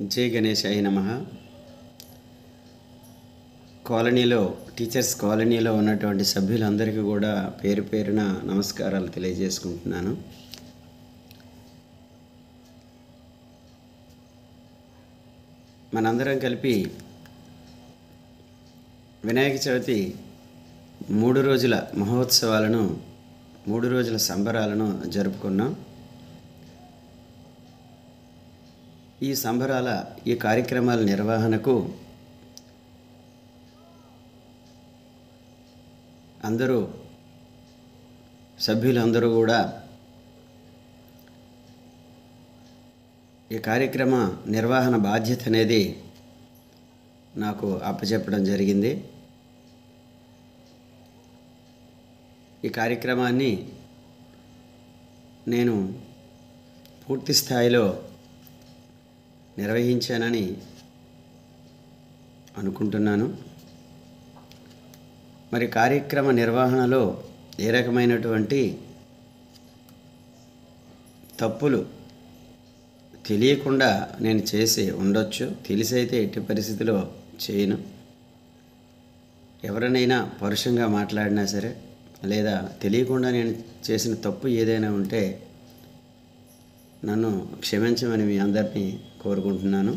జై గణేశాయ నమః. కాలనీలో టీచర్స్ కాలనీలో ఉన్నటువంటి సభ్యులందరికీ కూడా పేరు పేరున నమస్కారాలు తెలియజేసుకుంటున్నాను. మనందరం కలిపి వినాయక చవితి 3 రోజుల మహోత్సవాలను 3 రోజుల సంబరాలను జరుపుకున్నాం. ఈ సంబరాల ఈ కార్యక్రమాల నిర్వహణకు అందరూ సభ్యులందరూ కూడా ఈ కార్యక్రమ నిర్వహణ బాధ్యత అనేది నాకు అప్పచెప్పడం జరిగింది. ఈ కార్యక్రమాన్ని నేను పూర్తి స్థాయిలో నిర్వహించానని అనుకుంటున్నాను. మరి కార్యక్రమ నిర్వహణలో ఏ రకమైనటువంటి తప్పులు తెలియకుండా నేను చేసి ఉండొచ్చు. తెలిసైతే ఎట్టి పరిస్థితిలో చేయను. ఎవరినైనా పరుషంగా మాట్లాడినా సరే, లేదా తెలియకుండా నేను చేసిన తప్పు ఏదైనా ఉంటే నన్ను క్షమించమని మీ అందరినీ కోరుకుంటున్నాను.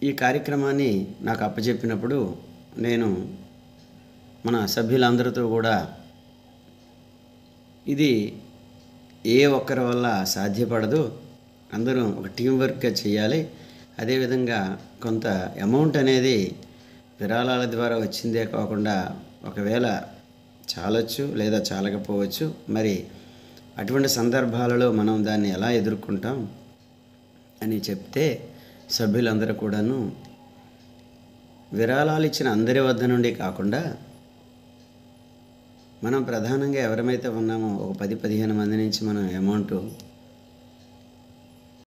ఈ కార్యక్రమాన్ని నాకు అప్పచెప్పినప్పుడు నేను మన సభ్యులందరితో కూడా ఇది ఏ ఒక్కరి వల్ల సాధ్యపడదు, అందరూ ఒక టీం వర్క్గా చేయాలి. అదేవిధంగా కొంత అమౌంట్ అనేది విరాళాల ద్వారా వచ్చిందే కాకుండా ఒకవేళ చాలచ్చు లేదా చాలకపోవచ్చు. మరి అటువంటి సందర్భాలలో మనం దాన్ని ఎలా ఎదుర్కొంటాం అని చెప్తే సభ్యులందరూ కూడాను విరాళాలు ఇచ్చిన అందరి వద్ద నుండి కాకుండా మనం ప్రధానంగా ఎవరమైతే ఉన్నామో ఒక 10-15 మంది నుంచి మనం అమౌంట్